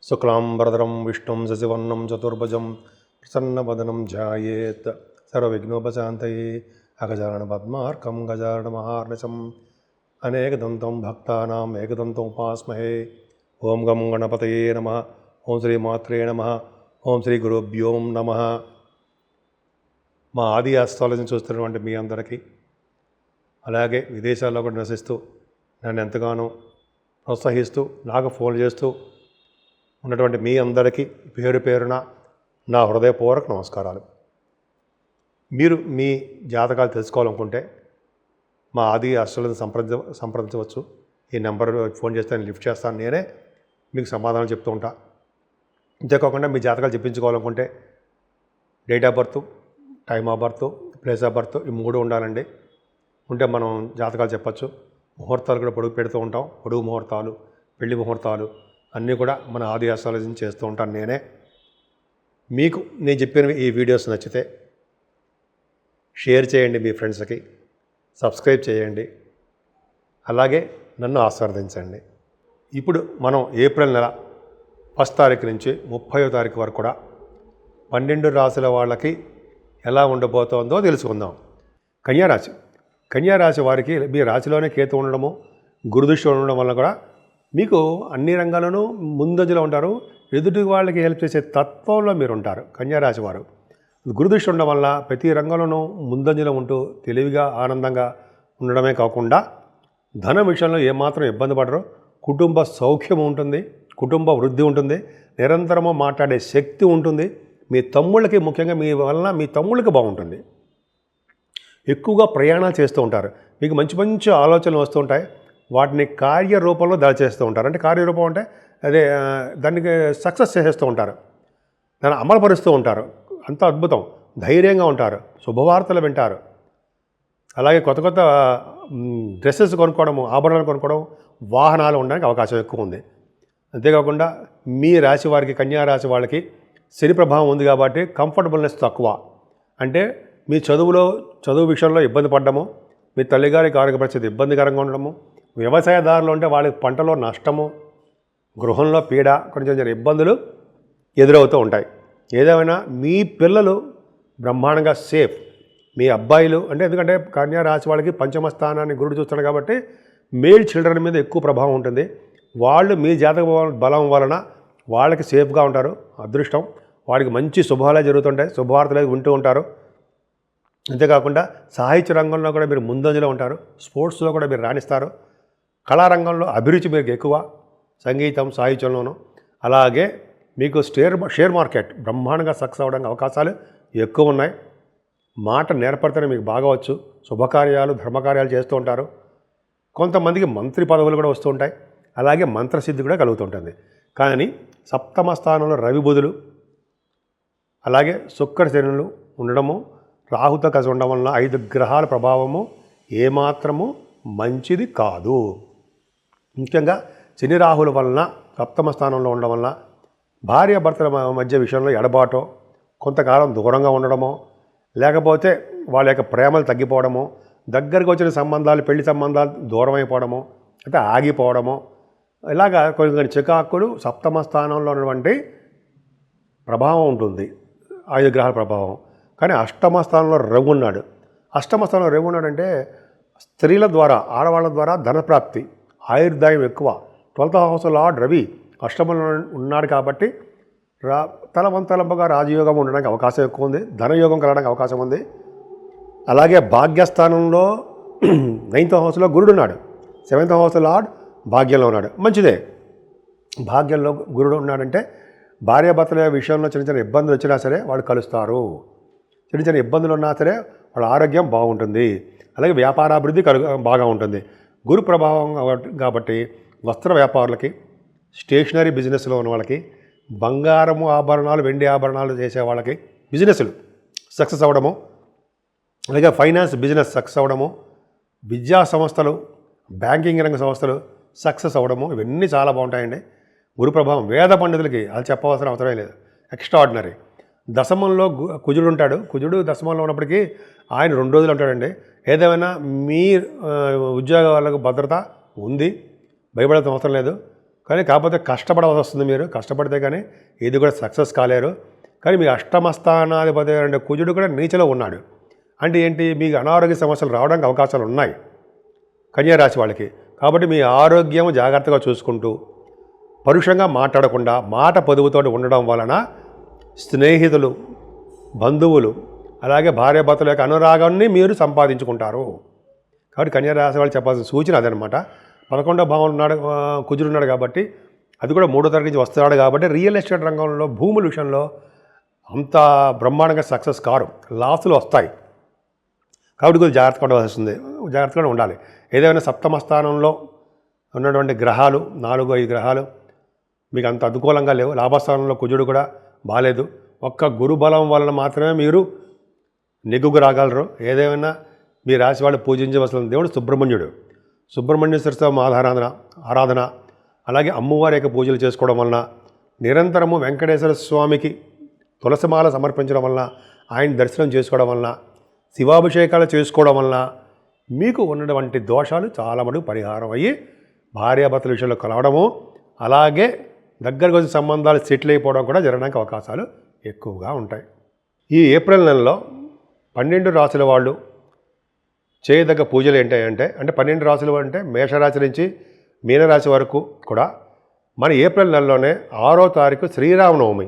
శుక్లాంబరధరం విష్ణుం శశివర్ణం చతుర్భుజం ప్రసన్నవదనం ధ్యాయేత్ సర్వవిఘ్నోపశాంతయే అగజానన పద్మార్కం గజానన మహార్నిశం అనేకదంతం భక్తానాం ఏకదంతం ఉపాస్మహే. ఓం గం గణపతయే నమః. ఓం శ్రీ మాత్రే నమః. ఓం శ్రీ గురుభ్యో నమః. మా ఆది ఆస్ట్రాలజీని చూస్తున్నటువంటి మీ అందరికీ, అలాగే విదేశాల్లో కూడా నివసిస్తూ నన్ను ఎంతగానో ప్రోత్సహిస్తూ నాకు ఫోన్ చేస్తూ ఉన్నటువంటి మీ అందరికీ పేరు పేరున నా హృదయపూర్వక నమస్కారాలు. మీరు మీ జాతకాలు తెలుసుకోవాలనుకుంటే మా ఆది ఆస్ట్రాలజీని సంప్రదించవచ్చు. ఈ నెంబర్ ఫోన్ చేస్తే నేను లిఫ్ట్ చేస్తాను, నేనే మీకు సమాధానం చెప్తూ ఉంటా. అంతేకాకుండా మీ జాతకాలు చెప్పించుకోవాలనుకుంటే date of birth, time of birth, place of birth ఈ మూడు ఉండాలండి. ఉంటే మనం జాతకాలు చెప్పచ్చు. ముహూర్తాలు కూడా పొడుగు పెడుతూ ఉంటాం. పొడుగు ముహూర్తాలు, పెళ్లి ముహూర్తాలు అన్నీ కూడా మన ఆది ఆస్ట్రాలజీని చేస్తూ ఉంటాను నేనే. మీకు నేను చెప్పిన ఈ వీడియోస్ నచ్చితే షేర్ చేయండి, మీ ఫ్రెండ్స్కి సబ్స్క్రైబ్ చేయండి, అలాగే నన్ను ఆశీర్వదించండి. ఇప్పుడు మనం ఏప్రిల్ నెల 1వ తారీఖు నుంచి 30వ తారీఖు వరకు కూడా 12 రాశుల వాళ్ళకి ఎలా ఉండబోతోందో తెలుసుకుందాం. కన్యారాశి వారికి మీ రాశిలోనే కేతు ఉండడము, గురుదృష్టి ఉండడం వల్ల కూడా మీకు అన్ని రంగాల్లోనూ ముందంజలో ఉంటారు. ఎదుటి వాళ్ళకి హెల్ప్ చేసే తత్వంలో మీరు ఉంటారు. కన్యారాశి వారు గురుదృష్టి ఉండడం వల్ల ప్రతి రంగంలోనూ ముందంజలో ఉంటూ తెలివిగా ఆనందంగా ఉండడమే కాకుండా ధన విషయంలో ఏమాత్రం ఇబ్బంది పడరు. కుటుంబ సౌఖ్యం ఉంటుంది, కుటుంబ వృద్ధి ఉంటుంది, నిరంతరము మాట్లాడే శక్తి ఉంటుంది. మీ తమ్ముళ్ళకి, ముఖ్యంగా మీ వలన మీ తమ్ముళ్ళకి బాగుంటుంది. ఎక్కువగా ప్రయాణాలు చేస్తూ ఉంటారు. మీకు మంచి మంచి ఆలోచనలు వస్తూ ఉంటాయి. వాటిని కార్యరూపంలో దాచేస్తూ ఉంటారు. అంటే కార్యరూపం అంటే అదే దానికి సక్సెస్ చేసేస్తూ ఉంటారు, దాన్ని అమలుపరుస్తూ ఉంటారు. అంత అద్భుతం. ధైర్యంగా ఉంటారు, శుభవార్తలు వింటారు. అలాగే కొత్త కొత్త డ్రెస్సెస్ కొనుక్కోవడము, ఆభరణాలు కొనుక్కోవడం, వాహనాలు ఉండడానికి అవకాశం ఎక్కువ ఉంది. అంతేకాకుండా మీ రాశి వారికి, కన్యారాశి వాళ్ళకి శని ప్రభావం ఉంది కాబట్టి కంఫర్టబుల్నెస్ తక్కువ. అంటే మీ చదువు విషయంలో ఇబ్బంది పడ్డము, మీ తల్లిగారికి ఆరోగ్య పరిస్థితి ఇబ్బందికరంగా ఉండడము, వ్యవసాయదారులు ఉంటే వాళ్ళకి పంటలో నష్టము, గృహంలో పీడ, కొంచెం ఇబ్బందులు ఎదురవుతూ ఉంటాయి. ఏదేమైనా మీ పిల్లలు బ్రహ్మాండంగా సేఫ్. మీ అబ్బాయిలు అంటే, ఎందుకంటే కన్యా రాశి వాళ్ళకి పంచమ స్థానాన్ని గురుడు చూస్తాడు కాబట్టి మేల్ చిల్డ్రన్ మీద ఎక్కువ ప్రభావం ఉంటుంది. వాళ్ళు మీ జాతక బలం వలన వాళ్ళకి సేఫ్గా ఉంటారు. అదృష్టం. వాడికి మంచి శుభాలే జరుగుతుంటాయి, శుభవార్తలు వింటూ ఉంటారు. అంతేకాకుండా సాహిత్య రంగంలో కూడా మీరు ముందంజలో ఉంటారు. స్పోర్ట్స్లో కూడా మీరు రాణిస్తారు. కళారంగంలో అభిరుచి మీకు ఎక్కువ, సంగీతం, సాహిత్యంలోనూ. అలాగే మీకు షేర్ మార్కెట్ బ్రహ్మాండంగా సక్సెస్ అవ్వడానికి అవకాశాలు ఎక్కువ ఉన్నాయి. మాట నేర్పడితేనే మీకు బాగా వచ్చు. శుభకార్యాలు, ధర్మకార్యాలు చేస్తూ ఉంటారు. కొంతమందికి మంత్రి పదవులు కూడా వస్తూ ఉంటాయి. అలాగే మంత్రసిద్ధి కూడా కలుగుతుంటుంది. కానీ సప్తమ స్థానంలో రవి బుధులు, అలాగే శుక్ర శనులు ఉండడము, రాహుతో కలిసి ఉండడం వలన 5 గ్రహాల ప్రభావము ఏమాత్రము మంచిది కాదు. ముఖ్యంగా శని రాహుల వలన సప్తమ స్థానంలో ఉండడం వలన భార్యాభర్తల మధ్య విషయంలో ఎడబాటో, కొంతకాలం దూరంగా ఉండడమో, లేకపోతే వాళ్ళ యొక్క ప్రేమలు తగ్గిపోవడమో, దగ్గరకు వచ్చిన సంబంధాలు, పెళ్లి సంబంధాలు దూరం అయిపోవడమో, అంటే ఆగిపోవడమో, ఇలాగా కొన్ని చికాకులు సప్తమ స్థానంలో ఉన్నటువంటి ప్రభావం ఉంటుంది, 5 గ్రహాల ప్రభావం. కానీ అష్టమ స్థానంలో రవి ఉన్నాడు. అష్టమ స్థానంలో రవి ఉన్నాడంటే స్త్రీల ద్వారా, ఆడవాళ్ళ ద్వారా ధనప్రాప్తి, ఆయుర్దాయం ఎక్కువ. 12వ హౌస్ లార్డ్ రవి అష్టమంలో ఉన్నాడు కాబట్టి తలవంతలంపగా రాజయోగం ఉండడానికి అవకాశం ఎక్కువ ఉంది, ధనయోగం కలగడానికి అవకాశం ఉంది. అలాగే భాగ్యస్థానంలో 9వ హౌస్లో గురుడు ఉన్నాడు. 7వ హౌస్ లార్డ్ భాగ్యంలో ఉన్నాడు. మంచిదే. భాగ్యంలో గురుడు ఉన్నాడంటే భార్యాభర్తల విషయంలో చిన్న చిన్న ఇబ్బందులు వచ్చినా సరే వాళ్ళు కలుస్తారు. చిన్న చిన్న ఇబ్బందులు ఉన్నా సరే వాళ్ళ ఆరోగ్యం బాగుంటుంది. అలాగే వ్యాపారాభివృద్ధి బాగా ఉంటుంది. గురు ప్రభావం కాబట్టి వస్త్ర వ్యాపారులకి, స్టేషనరీ బిజినెస్లో ఉన్న వాళ్ళకి, బంగారము ఆభరణాలు, వెండి ఆభరణాలు చేసే వాళ్ళకి బిజినెస్లు సక్సెస్ అవ్వడము, అలాగే ఫైనాన్స్ బిజినెస్ సక్సెస్ అవ్వడము, విద్యా సంస్థలు, బ్యాంకింగ్ రంగ సంస్థలు సక్సెస్ అవ్వడము, ఇవన్నీ చాలా బాగుంటాయండి. గురు ప్రభావం వేద పండితులకి అది చెప్పవలసిన అవసరం లేదు, ఎక్స్ట్రాడినరీ. దశమంలో కుజుడు ఉంటాడు. కుజుడు దశమంలో ఉన్నప్పటికీ ఆయన 2 రోజులు ఉంటాడండి. ఏదేమైనా మీ ఉద్యోగాలకు భద్రత ఉంది, భయపడాల్సిన అవసరం లేదు. కానీ కాకపోతే కష్టపడవలసి వస్తుంది. మీరు కష్టపడితే కానీ ఇది కూడా సక్సెస్ కాలేరు. కానీ మీ అష్టమ స్థానాధిపతి అంటే కుజుడు కూడా నీచలో ఉన్నాడు. అంటే ఏంటి, మీకు అనారోగ్య సమస్యలు రావడానికి అవకాశాలు ఉన్నాయి కన్యా రాశి వాళ్ళకి. కాబట్టి మీ ఆరోగ్యం జాగ్రత్తగా చూసుకుంటూ పరుషంగా మాట్లాడకుండా మాట పొదుపుతో ఉండడం వలన స్నేహితులు, బంధువులు, అలాగే భార్యాభర్తల యొక్క అనురాగాన్ని మీరు సంపాదించుకుంటారు. కాబట్టి కన్యా రాశి వాళ్ళు చెప్పాల్సిన సూచన అదనమాట. 11వ భావం ఉన్నాడు, కుజుడు ఉన్నాడు కాబట్టి, అది కూడా 3వ తరగతి నుంచి వస్తున్నాడు కాబట్టి రియల్ ఎస్టేట్ రంగంలో భూముల విషయంలో అంత బ్రహ్మాండంగా సక్సెస్ కారు, లాసులు వస్తాయి. కాబట్టి కొద్దిగా జాగ్రత్తగా ఉండవలసి వస్తుంది, జాగ్రత్తగా ఉండాలి. ఏదైనా సప్తమ స్థానంలో ఉన్నటువంటి గ్రహాలు 4-5 గ్రహాలు మీకు అంత అనుకూలంగా లేవు. లాభస్థానంలో కుజుడు కూడా బాగాలేదు. ఒక్క గురు బలం వలన మాత్రమే మీరు నెగ్గుకు రాగలరు. ఏదేమైనా మీ రాశి వాళ్ళు పూజించవలసిన దేవుడు సుబ్రహ్మణ్యుడు. సుబ్రహ్మణ్యేశ్వర స్వామి ఆరాధన, అలాగే అమ్మవారి యొక్క పూజలు చేసుకోవడం వలన, నిరంతరము వెంకటేశ్వర స్వామికి తులసిమాల సమర్పించడం వలన, ఆయన దర్శనం చేసుకోవడం వలన, శివాభిషేకాలు చేసుకోవడం వలన మీకు ఉన్నటువంటి దోషాలు చాలా మటుకు పరిహారం అయ్యి భార్యాభర్తల విషయంలో కలవడము, అలాగే దగ్గరకు వచ్చే సంబంధాలు సెటిల్ అయిపోవడం కూడా జరగడానికి అవకాశాలు ఎక్కువగా ఉంటాయి. ఈ ఏప్రిల్ నెలలో 12 రాశుల వాళ్ళు చేయదగ్గ పూజలు ఏంటంటే 12 రాశులు అంటే మేషరాశి నుంచి మీనరాశి వరకు కూడా మన ఏప్రిల్ నెలలోనే 6వ తారీఖు శ్రీరామనవమి.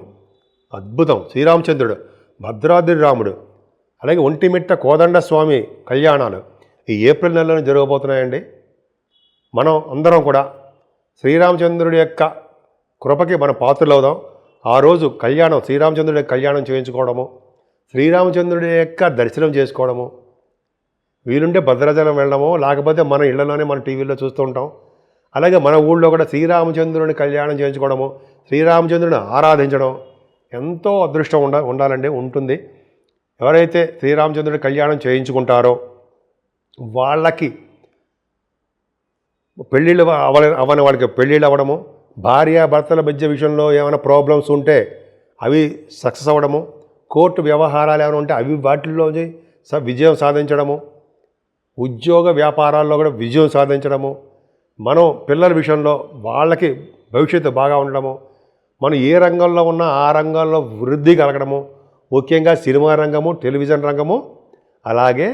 అద్భుతం. శ్రీరామచంద్రుడు, భద్రాద్రి రాముడు, అలాగే ఒంటిమిట్ట కోదండ స్వామి కళ్యాణాలు ఈ ఏప్రిల్ నెలలోనే జరగబోతున్నాయండి. మనం అందరం కూడా శ్రీరామచంద్రుడి యొక్క కృపకి మనం పాత్రలవుదాం. ఆ రోజు కళ్యాణం, శ్రీరామచంద్రుడి యొక్క కళ్యాణం చేయించుకోవడము, శ్రీరామచంద్రుడి యొక్క దర్శనం చేసుకోవడము, వీలుంటే భద్రాచలం వెళ్ళడము, లేకపోతే మన ఇళ్లలోనే మన టీవీలో చూస్తూ ఉంటాం. అలాగే మన ఊళ్ళో కూడా శ్రీరామచంద్రుని కళ్యాణం చేయించుకోవడము, శ్రీరామచంద్రుని ఆరాధించడం ఎంతో అదృష్టం ఉండాలండి, ఉంటుంది. ఎవరైతే శ్రీరామచంద్రుడి కళ్యాణం చేయించుకుంటారో వాళ్ళకి పెళ్ళిళ్ళు అవని వాళ్ళకి పెళ్ళిళ్ళు అవ్వడము, భార్యాభర్తల మధ్య విషయంలో ఏమైనా ప్రాబ్లమ్స్ ఉంటే అవి సక్సెస్ అవ్వడము, కోర్టు వ్యవహారాలు ఏమైనా ఉంటే అవి వాటిల్లో విజయం సాధించడము, ఉద్యోగ వ్యాపారాల్లో కూడా విజయం సాధించడము, మనం పిల్లల విషయంలో వాళ్ళకి భవిష్యత్తు బాగా ఉండడము, మనం ఏ రంగంలో ఉన్నా ఆ రంగంలో వృద్ధి కలగడము, ముఖ్యంగా సినిమా రంగము, టెలివిజన్ రంగము, అలాగే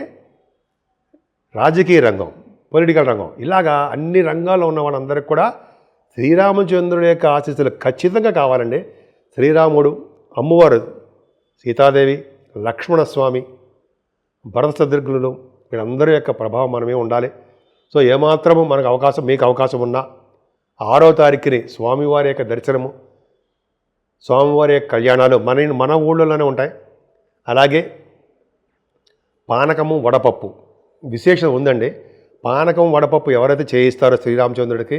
రాజకీయ రంగం, పొలిటికల్ రంగం, ఇలాగా అన్ని రంగాల్లో ఉన్న వాళ్ళందరికీ కూడా శ్రీరామచంద్రుడి యొక్క ఆశీస్సులు ఖచ్చితంగా కావాలండి. శ్రీరాముడు, అమ్మవారు సీతాదేవి, లక్ష్మణస్వామి, భరత శత్రుఘ్నులు వీళ్ళందరి యొక్క ప్రభావం మనమే ఉండాలి. సో ఏమాత్రము మనకు మీకు అవకాశం ఉన్నా 6వ తారీఖుని స్వామివారి యొక్క దర్శనము, స్వామివారి యొక్క కళ్యాణాలు మన ఊళ్ళోనే ఉంటాయి. అలాగే పానకము, వడపప్పు విశేషం ఉందండి. పానకం, వడపప్పు ఎవరైతే చేయిస్తారో శ్రీరామచంద్రుడికి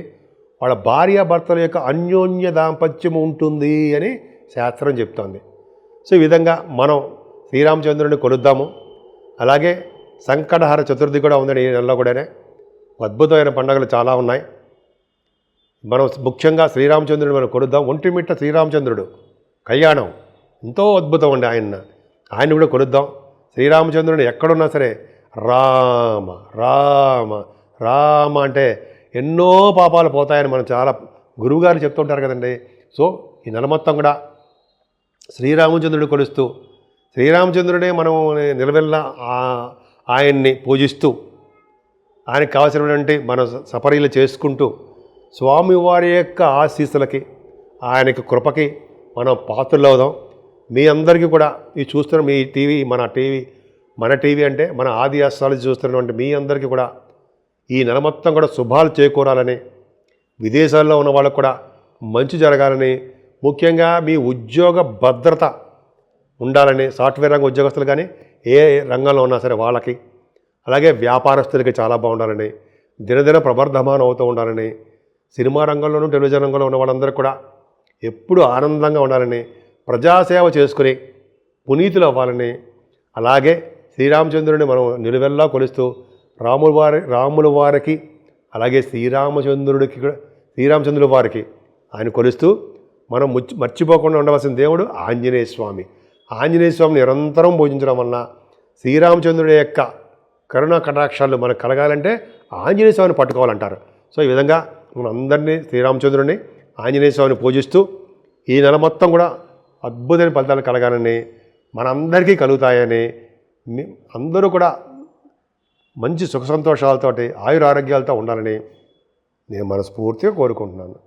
వాళ్ళ భార్యాభర్తల యొక్క అన్యోన్య దాంపత్యము ఉంటుంది అని శాస్త్రం చెప్తోంది. సో ఈ విధంగా మనం శ్రీరామచంద్రుడిని కొలుద్దాము. అలాగే సంకటహర చతుర్థి కూడా ఉందండి ఈ నెలలో కూడానే. అద్భుతమైన పండుగలు చాలా ఉన్నాయి. మనం ముఖ్యంగా శ్రీరామచంద్రుడిని మనం కొలుద్దాం. ఒంటిమిట్ట శ్రీరామచంద్రుడు కళ్యాణం ఎంతో అద్భుతం అండి. ఆయన కూడా కొలుద్దాం. శ్రీరామచంద్రుడిని ఎక్కడున్నా సరే రామ రామ రామ అంటే ఎన్నో పాపాలు పోతాయని మనం చాలా గురువుగారు చెప్తుంటారు కదండి. సో ఈ నెల మొత్తం కూడా శ్రీరామచంద్రుడిని కొలుస్తూ శ్రీరామచంద్రుడే మనం నిలవెల్లా ఆయన్ని పూజిస్తూ ఆయనకు కావాల్సినటువంటి మన సపరీలు చేసుకుంటూ స్వామివారి యొక్క ఆశీస్సులకి ఆయనకి కృపకి మనం పాత్రలవుదాం. మీ అందరికీ కూడా ఈ చూస్తున్న మీ టీవీ మన టీవీ అంటే మన ఆది అస్ట్రాలజీ చూస్తున్నటువంటి మీ అందరికీ కూడా ఈ నెల మొత్తం కూడా శుభాలు చేకూరాలని, విదేశాల్లో ఉన్న వాళ్ళకు కూడా మంచి జరగాలని, ముఖ్యంగా మీ ఉద్యోగ భద్రత ఉండాలని, సాఫ్ట్వేర్ రంగ ఉద్యోగస్తులు కానీ ఏ రంగంలో ఉన్నా సరే వాళ్ళకి, అలాగే వ్యాపారస్తులకి చాలా బాగుండాలని, దినదిన ప్రవర్ధమానం అవుతూ ఉండాలని, సినిమా రంగంలోనూ టెలివిజన్ రంగంలో ఉన్న వాళ్ళందరూ కూడా ఎప్పుడూ ఆనందంగా ఉండాలని, ప్రజాసేవ చేసుకుని పునీతులు అవ్వాలని, అలాగే శ్రీరామచంద్రుడిని మనం నిలువెల్లా కొలుస్తూ రాముల వారికి అలాగే శ్రీరామచంద్రుడి వారికి ఆయన కొలుస్తూ మనం మర్చిపోకుండా ఉండవలసిన దేవుడు ఆంజనేయ స్వామి. ఆంజనేయ స్వామిని నిరంతరం పూజించడం వలన శ్రీరామచంద్రుడి యొక్క కరుణా కటాక్షాలు మనకు కలగాలంటే ఆంజనేయ స్వామిని పట్టుకోవాలంటారు. సో ఈ విధంగా మనం అందరినీ శ్రీరామచంద్రుడిని ఆంజనేయ స్వామిని పూజిస్తూ ఈ నెల మొత్తం కూడా అద్భుతమైన ఫలితాలు కలగాలని, మనందరికీ కలుగుతాయని, అందరూ కూడా మంచి సుఖ సంతోషాలతోటి ఆయురారోగ్యాలతో ఉండాలని నేను మనస్ఫూర్తిగా కోరుకుంటున్నాను.